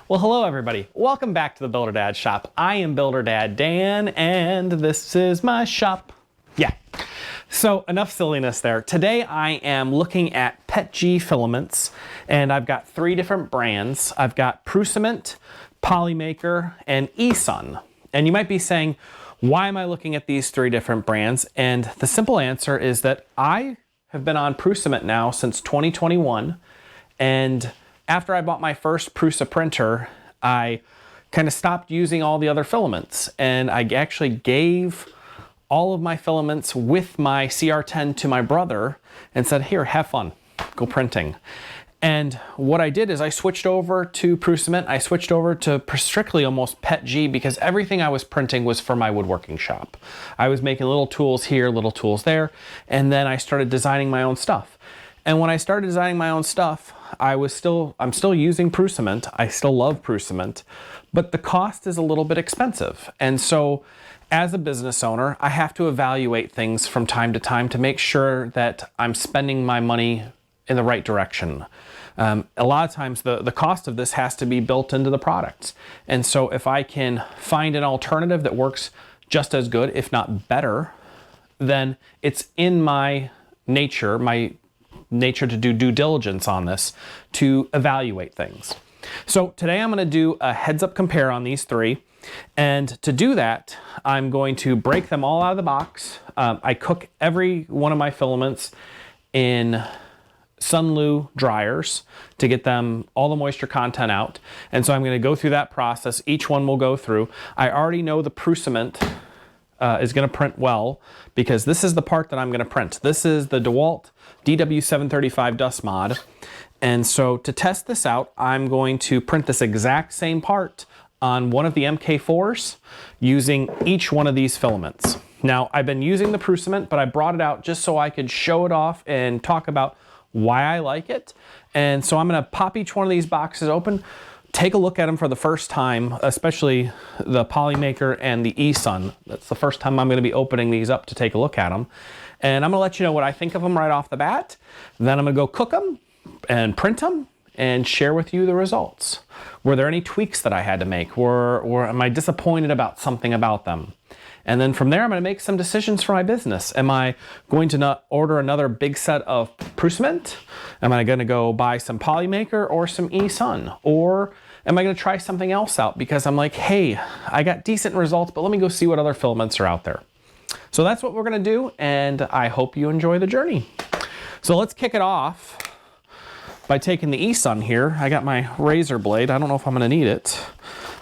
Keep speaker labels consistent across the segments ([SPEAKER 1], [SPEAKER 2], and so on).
[SPEAKER 1] Well, hello everybody. Welcome back to the Builder Dad shop. I am Builder Dad Dan, and this is my shop. Yeah. So enough silliness there. Today I am looking at PETG filaments, and I've got three different brands. I've got Prusament, Polymaker, and eSUN. And you might be saying, why am I looking at these three different brands? And the simple answer is that I have been on Prusament now since 2021, and after I bought my first Prusa printer, I kind of stopped using all the other filaments, and I actually gave all of my filaments with my CR10 to my brother and said, here, have fun, go printing. And what I did is I switched over to Prusament. I switched over to strictly almost PETG because everything I was printing was for my woodworking shop. I was making little tools here, little tools there, and then I started designing my own stuff. And when I started designing my own stuff, I'm still using Prusament. I still love Prusament, but the cost is a little bit expensive. And so as a business owner, I have to evaluate things from time to time to make sure that I'm spending my money in the right direction. A lot of times the cost of this has to be built into the products. And so if I can find an alternative that works just as good, if not better, then it's in my nature to do due diligence on this, to evaluate things. So today I'm going to do a heads up compare on these three. And to do that, I'm going to break them all out of the box. I cook every one of my filaments in SUNLU Dryers to get them all the moisture content out. And so I'm going to go through that process. Each one will go through. I already know the Prusament is going to print well because this is the part that I'm going to print. This is the DeWalt DW735 dust mod. And so to test this out, I'm going to print this exact same part on one of the MK4s using each one of these filaments. Now, I've been using the Prusament, but I brought it out just so I could show it off and talk about why I like it. And so I'm going to pop each one of these boxes open, take a look at them for the first time, especially the Polymaker and the eSUN. That's the first time I'm going to be opening these up to take a look at them. And I'm going to let you know what I think of them right off the bat. Then I'm going to go cook them and print them and share with you the results. Were there any tweaks that I had to make? Or am I disappointed about something about them? And then from there, I'm going to make some decisions for my business. Am I going to order another big set of Prusament? Am I going to go buy some Polymaker or some eSUN? Or am I going to try something else out because I'm like, hey, I got decent results, but let me go see what other filaments are out there. So that's what we're going to do, and I hope you enjoy the journey. So let's kick it off by taking the eSUN here. I got my razor blade. I don't know if I'm going to need it,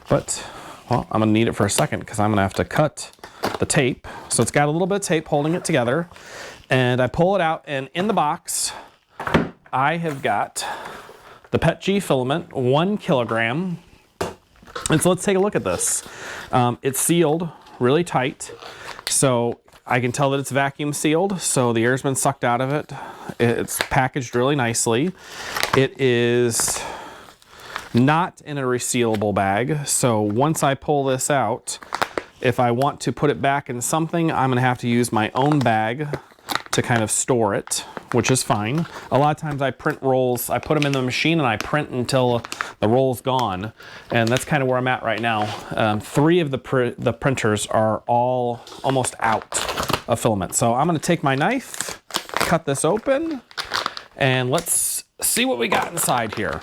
[SPEAKER 1] but well, I'm going to need it for a second because I'm going to have to cut the tape. So it's got a little bit of tape holding it together, and I pull it out, and in the box I have got the PETG filament, 1 kilogram. And so let's take a look at this. It's sealed really tight, so I can tell that it's vacuum sealed, so the air's been sucked out of it. It's packaged really nicely. It is not in a resealable bag, so once I pull this out, if I want to put it back in something, I'm going to have to use my own bag to kind of store it, which is fine. A lot of times I print rolls, I put them in the machine and I print until the roll's gone, and that's kind of where I'm at right now. 3 of the printers are all almost out of filament. So I'm going to take my knife, cut this open, and let's see what we got inside here.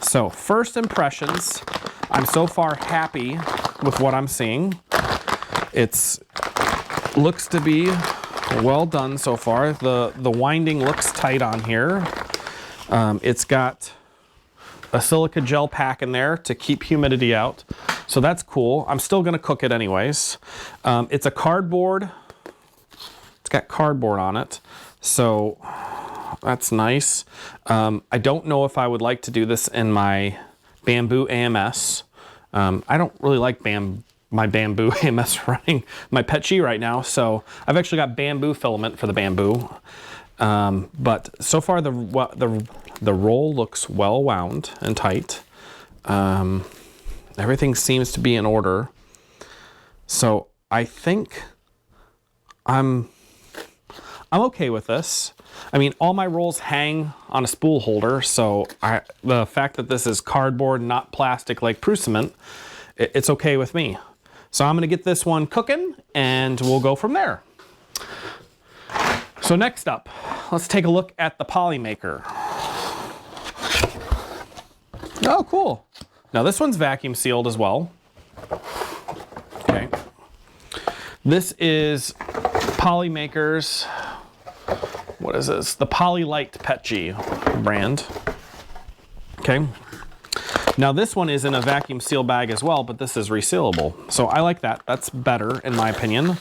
[SPEAKER 1] So first impressions, I'm so far happy with what I'm seeing. It looks to be well done so far. The winding looks tight on here. It's got a silica gel pack in there to keep humidity out, so that's cool. I'm still gonna cook it anyways. It's a cardboard. It's got cardboard on it, so that's nice. I don't know if I would like to do this in my bamboo AMS. I don't really like my bamboo AMS running my PETG right now, so I've actually got bamboo filament for the bamboo. But so far the roll looks well wound and tight. Everything seems to be in order. So I think I'm I'm okay with this. I mean, all my rolls hang on a spool holder, so the fact that this is cardboard, not plastic like Prusament, it's okay with me. So I'm gonna get this one cooking and we'll go from there. So next up, let's take a look at the Polymaker. Oh, cool. Now this one's vacuum sealed as well. Okay. This is Polymaker's, what is this? The Polylite PETG brand. Okay. Now this one is in a vacuum seal bag as well, but this is resealable. So I like that. That's better in my opinion.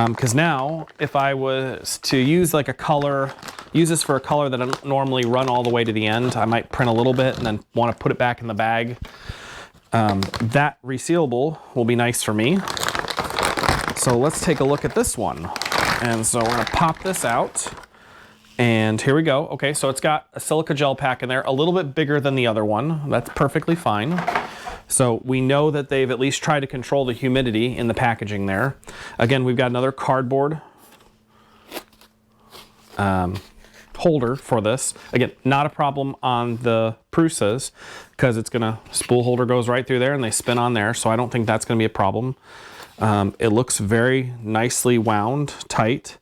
[SPEAKER 1] Because now if I was to use like a color, use this for a color that I don't normally run all the way to the end, I might print a little bit and then want to put it back in the bag. That resealable will be nice for me. So let's take a look at this one. And so we're gonna pop this out. And here we go. Okay, so it's got a silica gel pack in there, a little bit bigger than the other one. That's perfectly fine. So we know that they've at least tried to control the humidity in the packaging there. Again, we've got another cardboard holder for this. Again, not a problem on the Prusas because it's gonna, spool holder goes right through there and they spin on there. So I don't think that's gonna be a problem. It looks very nicely wound, tight.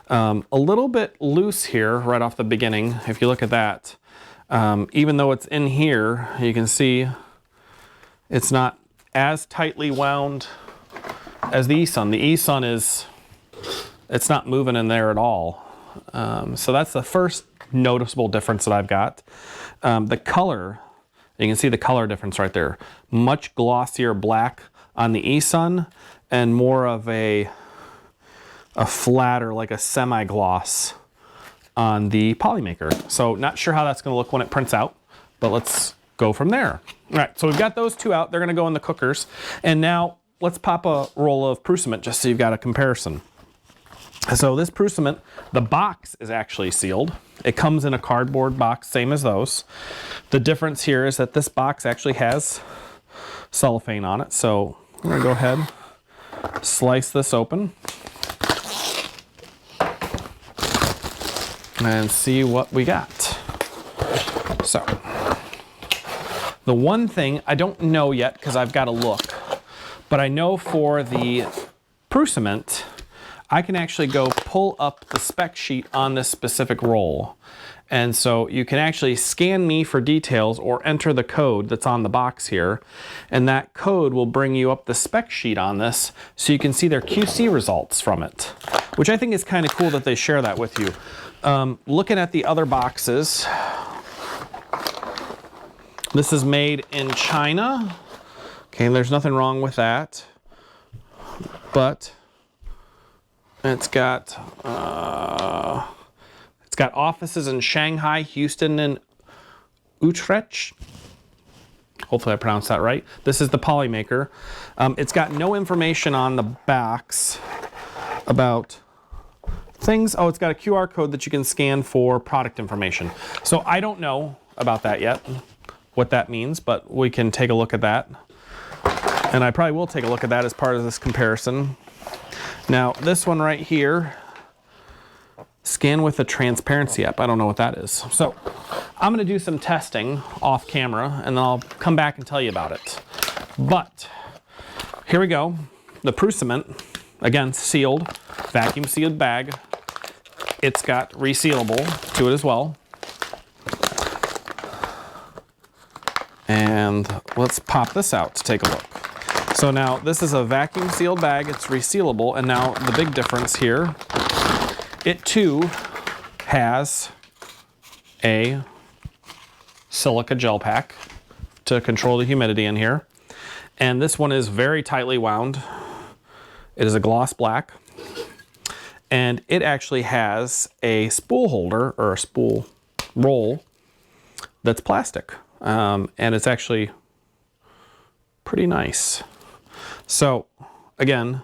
[SPEAKER 1] A little bit loose here right off the beginning. If you look at that, even though it's in here, you can see it's not as tightly wound as the eSUN. The eSUN is, it's not moving in there at all. So that's the first noticeable difference that I've got. The color, you can see the color difference right there. Much glossier black on the eSUN and more of a flatter, like a semi-gloss on the Polymaker. So not sure how that's gonna look when it prints out, but let's go from there. All right, so we've got those two out. They're gonna go in the cookers. And now let's pop a roll of Prusament just so you've got a comparison. So this Prusament, the box is actually sealed. It comes in a cardboard box, same as those. The difference here is that this box actually has cellophane on it. So I'm gonna go ahead, slice this open and see what we got. So the one thing I don't know yet because I've got to look, but I know for the Prusament, I can actually go pull up the spec sheet on this specific roll. And so you can actually scan me for details or enter the code that's on the box here. And that code will bring you up the spec sheet on this so you can see their QC results from it, which I think is kind of cool that they share that with you. Looking at the other boxes, this is made in China. Okay, there's nothing wrong with that. But it's got offices in Shanghai, Houston, and Utrecht. Hopefully I pronounced that right. This is the Polymaker. It's got no information on the backs about things. Oh, it's got a QR code that you can scan for product information. So I don't know about that yet, what that means, but we can take a look at that. And I probably will take a look at that as part of this comparison. Now, this one right here, scan with the transparency app. I don't know what that is. So I'm gonna do some testing off camera and then I'll come back and tell you about it. But here we go. The Prusament, again, sealed, vacuum sealed bag. It's got resealable to it as well. And let's pop this out to take a look. So now this is a vacuum sealed bag, it's resealable, and now the big difference here, it too has a silica gel pack to control the humidity in here. And this one is very tightly wound. It is a gloss black. And it actually has a spool holder or a spool roll that's plastic. And it's actually pretty nice. So again,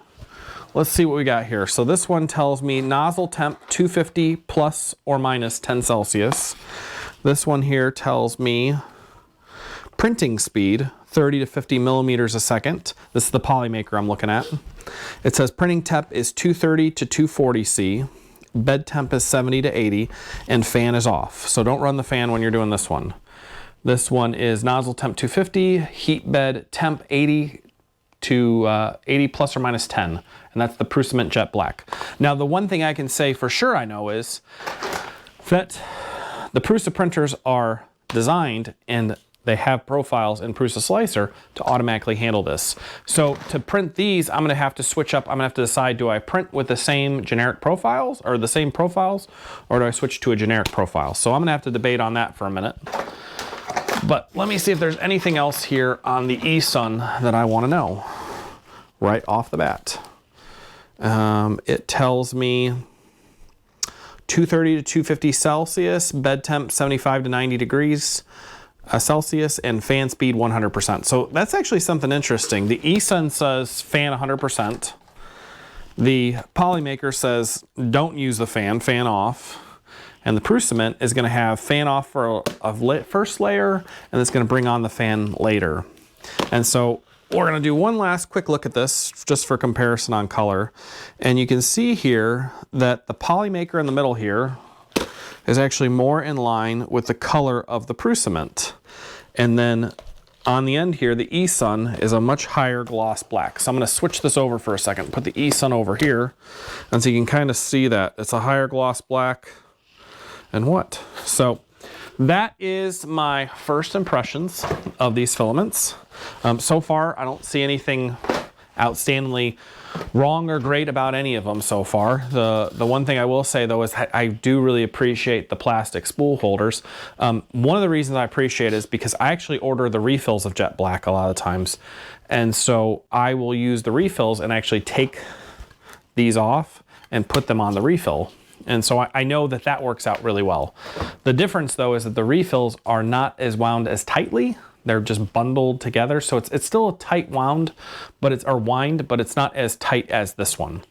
[SPEAKER 1] let's see what we got here. So this one tells me nozzle temp 250 plus or minus 10 Celsius. This one here tells me printing speed 30 to 50 millimeters a second. This is the Polymaker I'm looking at. It says printing temp is 230 to 240 C. bed temp is 70 to 80, and fan is off. So don't run the fan when you're doing this one. This one is nozzle temp 250, heat bed temp 80 to 80 plus or minus 10, and that's the Prusament Jet Black. Now the one thing I can say for sure I know is that the Prusa printers are designed and they have profiles in PrusaSlicer to automatically handle this. So to print these, I'm gonna have to switch up. I'm gonna have to decide, do I print with the same generic profiles or the same profiles, or do I switch to a generic profile? So I'm gonna have to debate on that for a minute. But let me see if there's anything else here on the eSUN that I wanna know right off the bat. It tells me 230 to 250 Celsius, bed temp 75 to 90 degrees Celsius, and fan speed 100%. So that's actually something interesting. The eSUN says fan 100%. The Polymaker says don't use the fan, fan off. And the Prusament is gonna have fan off for a first layer, and it's gonna bring on the fan later. And so we're gonna do one last quick look at this just for comparison on color. And you can see here that the Polymaker in the middle here is actually more in line with the color of the Prusament. And then on the end here, the eSUN is a much higher gloss black. So I'm gonna switch this over for a second, put the eSUN over here, and so you can kind of see that it's a higher gloss black and what. So that is my first impressions of these filaments. So far, I don't see anything outstandingly wrong or great about any of them so far. The one thing I will say though is I do really appreciate the plastic spool holders. One of the reasons I appreciate it is because I actually order the refills of Jet Black a lot of times. And so I will use the refills and actually take these off and put them on the refill. And so I know that that works out really well. The difference though is that the refills are not as wound as tightly. They're just bundled together. So it's still a tight wound, but it's not as tight as this one.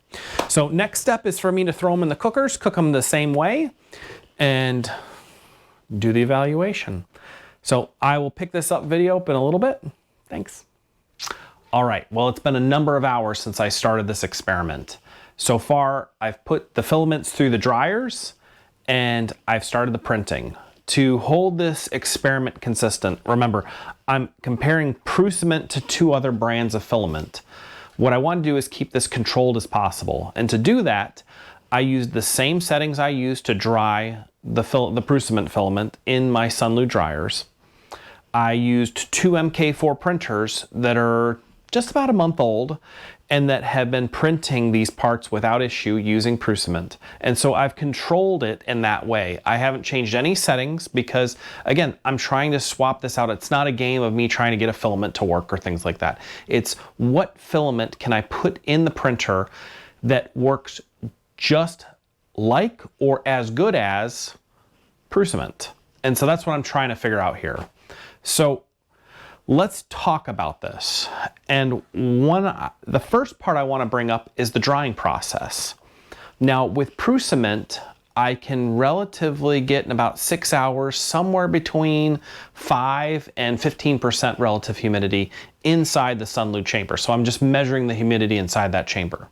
[SPEAKER 1] So next step is for me to throw them in the cookers, cook them the same way, and do the evaluation. So I will pick this up video up in a little bit. Thanks. All right, well, it's been a number of hours since I started this experiment. So far, I've put the filaments through the dryers and I've started the printing. To hold this experiment consistent, remember, I'm comparing Prusament to 2 other brands of filament. What I want to do is keep this controlled as possible. And to do that, I used the same settings I used to dry the Prusament filament in my SUNLU dryers. I used 2 MK4 printers that are just about a month old and that have been printing these parts without issue using Prusament. And so I've controlled it in that way. I haven't changed any settings because, again, I'm trying to swap this out. It's not a game of me trying to get a filament to work or things like that. It's what filament can I put in the printer that works just like or as good as Prusament. And so that's what I'm trying to figure out here. So let's talk about this. And the first part I want to bring up is the drying process. Now with Prusament, I can relatively get in about 6 hours, somewhere between 5 and 15% relative humidity inside the SUNLU chamber. So I'm just measuring the humidity inside that chamber.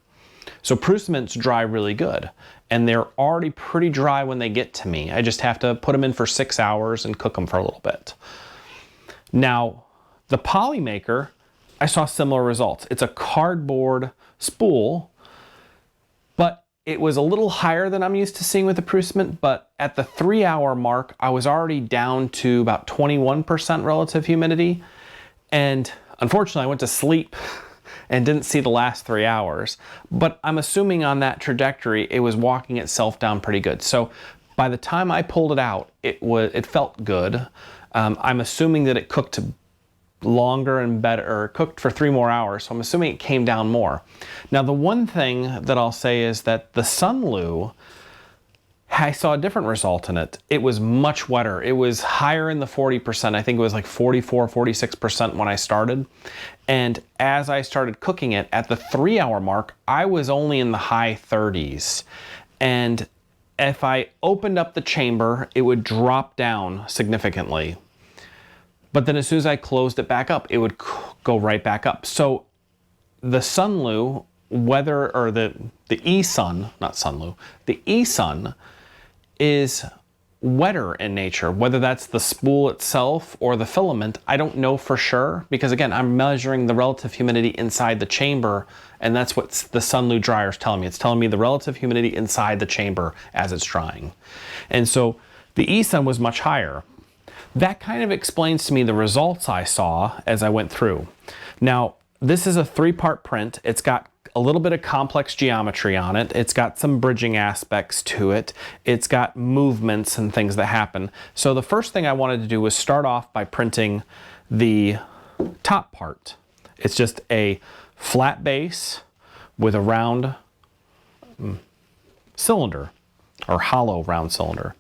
[SPEAKER 1] So Prusaments dry really good, and they're already pretty dry when they get to me. I just have to put them in for 6 hours and cook them for a little bit. Now, the Polymaker, I saw similar results. It's a cardboard spool, but it was a little higher than I'm used to seeing with the Prusament, but at the 3 hour mark, I was already down to about 21% relative humidity. And unfortunately, I went to sleep and didn't see the last 3 hours, but I'm assuming on that trajectory, it was walking itself down pretty good. So by the time I pulled it out, it felt good. I'm assuming that it cooked longer and better, or cooked for 3 more hours, so I'm assuming it came down more. Now the one thing that I'll say is that the SUNLU, I saw a different result in it. It was much wetter. It was higher in the 40%. I think it was like 44, 46% when I started. And as I started cooking it at the 3 hour mark, I was only in the high 30s. And if I opened up the chamber, it would drop down significantly. But then as soon as I closed it back up, it would go right back up. So the SUNLU whether, or the eSUN, not SUNLU, the eSUN is wetter in nature, whether that's the spool itself or the filament. I don't know for sure, because again, I'm measuring the relative humidity inside the chamber, and that's what the SUNLU dryer is telling me. It's telling me the relative humidity inside the chamber as it's drying. And so the eSUN was much higher. That kind of explains to me the results I saw as I went through. Now, this is a 3-part print. It's got a little bit of complex geometry on it. It's got some bridging aspects to it. It's got movements and things that happen. So the first thing I wanted to do was start off by printing the top part. It's just a flat base with a round cylinder, or hollow round cylinder.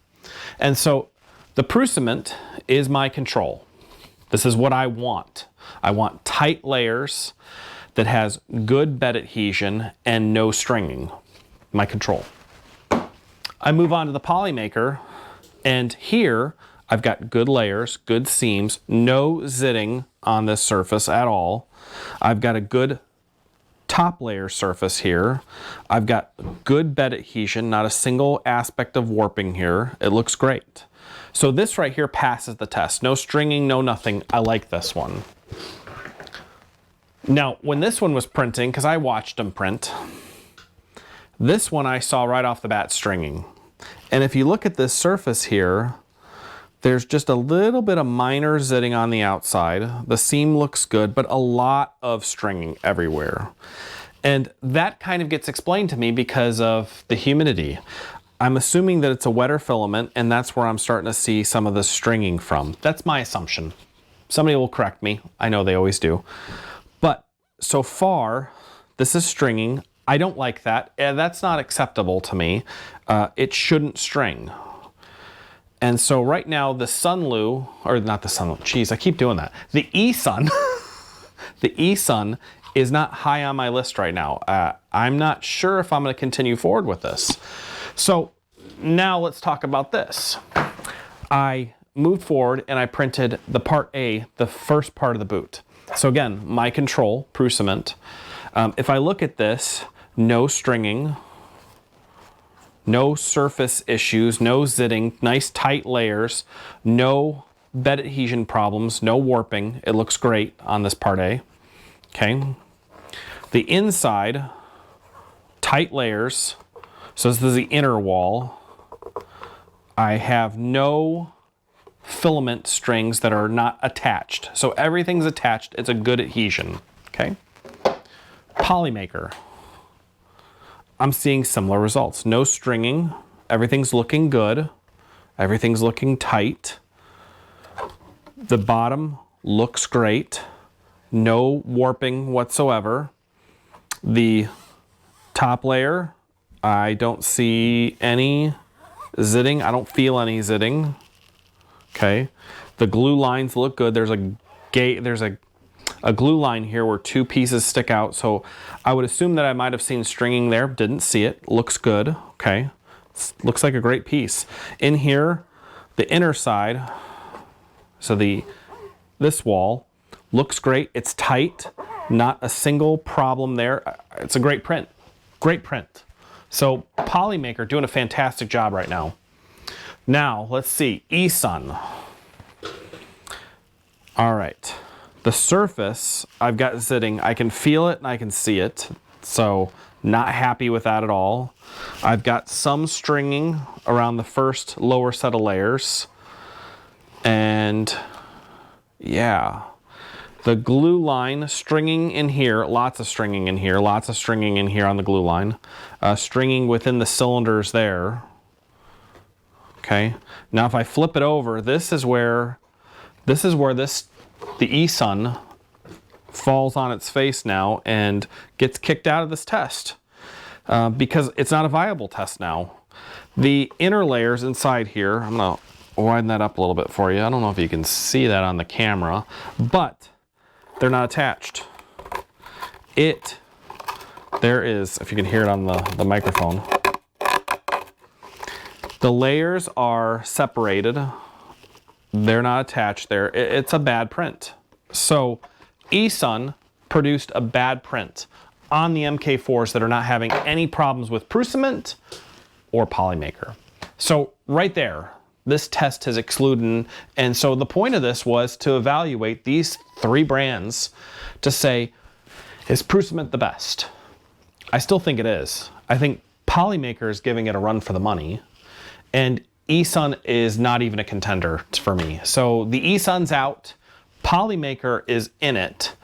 [SPEAKER 1] And so the Prusament is my control. This is what I want. I want tight layers that has good bed adhesion and no stringing. My control. I move on to the Polymaker, and here I've got good layers, good seams, no zitting on this surface at all. I've got a good top layer surface here. I've got good bed adhesion, not a single aspect of warping here. It looks great. So this right here passes the test. No stringing, no nothing. I like this one. Now, when this one was printing, because I watched them print, this one I saw right off the bat stringing. And if you look at this surface here, there's just a little bit of minor zitting on the outside. The seam looks good, but a lot of stringing everywhere. And that kind of gets explained to me because of the humidity. I'm assuming that it's a wetter filament, and that's where I'm starting to see some of the stringing from. That's my assumption. Somebody will correct me. I know they always do. But so far, this is stringing. I don't like that. That's not acceptable to me. It shouldn't string. And so right now the SUNLU, or not the SUNLU, geez, I keep doing that. The eSUN, the eSUN is not high on my list right now. I'm not sure if I'm going to continue forward with this. So now let's talk about this. I moved forward and I printed the part A, the first part of the boot. So again, my control, Prusament. If I look at this, no stringing, no surface issues, no zitting, nice tight layers, no bed adhesion problems, no warping. It looks great on this part A. Okay. The inside, tight layers. So this is the inner wall. I have no filament strings that are not attached. So everything's attached. It's a good adhesion. Okay. Polymaker. I'm seeing similar results. No stringing. Everything's looking good. Everything's looking tight. The bottom looks great. No warping whatsoever. The top layer, I don't see any zitting. I don't feel any zitting. Okay. The glue lines look good. There's a glue line here where 2 pieces stick out. So I would assume that I might have seen stringing there. Didn't see it. Looks good. Okay. Looks like a great piece. In here, the inner side, so this wall looks great. It's tight. Not a single problem there. It's a great print. Great print. So Polymaker doing a fantastic job right now. Now let's see, eSUN. All right. The surface, I've got zitting. I can feel it and I can see it. So not happy with that at all. I've got some stringing around the first lower set of layers. And yeah, the glue line stringing in here, lots of stringing in here, lots of stringing in here on the glue line. Stringing within the cylinders there. Okay. Now if I flip it over, this is where the eSUN falls on its face now and gets kicked out of this test because it's not a viable test now. The inner layers inside here, I'm going to widen that up a little bit for you. I don't know if you can see that on the camera, but they're not attached. There is, if you can hear it on the microphone, the layers are separated. They're not attached there. It's a bad print. So eSUN produced a bad print on the MK4s that are not having any problems with Prusament or Polymaker. So right there, this test has excluded, and so the point of this was to evaluate these 3 brands to say, is Prusament the best? I still think it is. I think Polymaker is giving it a run for the money, and eSUN is not even a contender for me. So the eSUN's out, Polymaker is in it,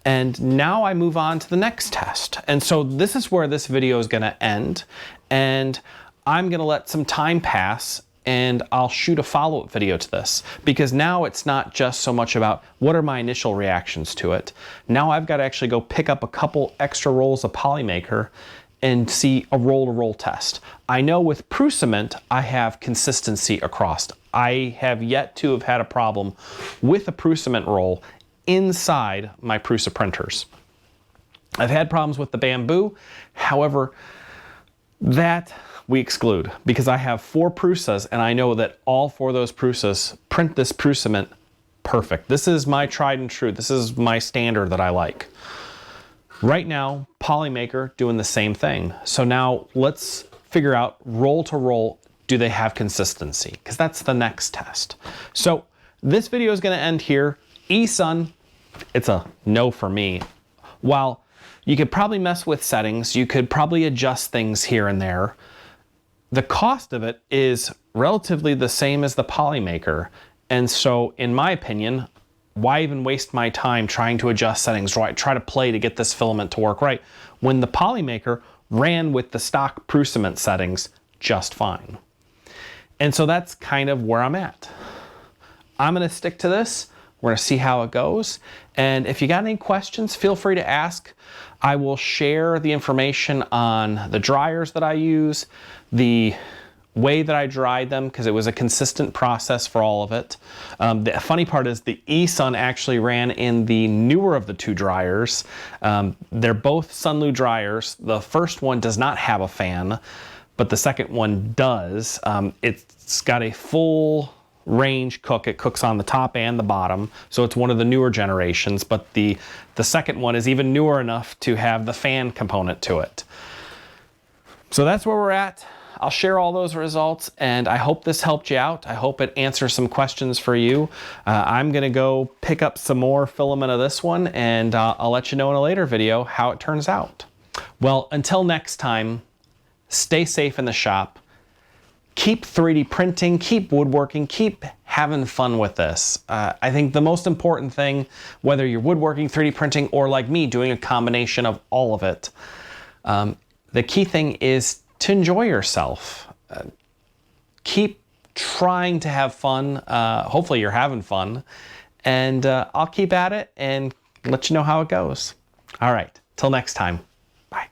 [SPEAKER 1] and now I move on to the next test. And so this is where this video is gonna end, and I'm gonna let some time pass and I'll shoot a follow-up video to this, because now it's not just so much about what are my initial reactions to it. Now I've got to actually go pick up a couple extra rolls of Polymaker and see a roll-to-roll test. I know with Prusament, I have consistency across. I have yet to have had a problem with a Prusament roll inside my Prusa printers. I've had problems with the bamboo, however, that we exclude because I have 4 Prusas and I know that all 4 of those Prusas print this Prusament perfect. This is my tried and true. This is my standard that I like. Right now, Polymaker doing the same thing. So now let's figure out roll to roll, do they have consistency? Because that's the next test. So this video is going to end here. eSUN, it's a no for me. While you could probably mess with settings, you could probably adjust things here and there, the cost of it is relatively the same as the Polymaker. And so in my opinion, why even waste my time trying to adjust settings, right? Try to play to get this filament to work right, when the Polymaker ran with the stock Prusament settings just fine. And so that's kind of where I'm at. I'm gonna stick to this. We're gonna see how it goes. And if you got any questions, feel free to ask. I will share the information on the dryers that I use, the way that I dried them, because it was a consistent process for all of it. The funny part is the eSUN actually ran in the newer of the 2 dryers. They're both SUNLU dryers. The first one does not have a fan, but the second one does. It's got a full range cook. It cooks on the top and the bottom, so it's one of the newer generations, but the second one is even newer enough to have the fan component to it. So that's where we're at. I'll share all those results, and I hope this helped you out. I hope it answers some questions for you. I'm gonna go pick up some more filament of this one, and I'll let you know in a later video how it turns out. Well, until next time, stay safe in the shop. Keep 3D printing, keep woodworking, keep having fun with this. I think the most important thing, whether you're woodworking, 3D printing, or like me, doing a combination of all of it, the key thing is to enjoy yourself. Keep trying to have fun. Hopefully you're having fun. And I'll keep at it and let you know how it goes. All right, till next time. Bye.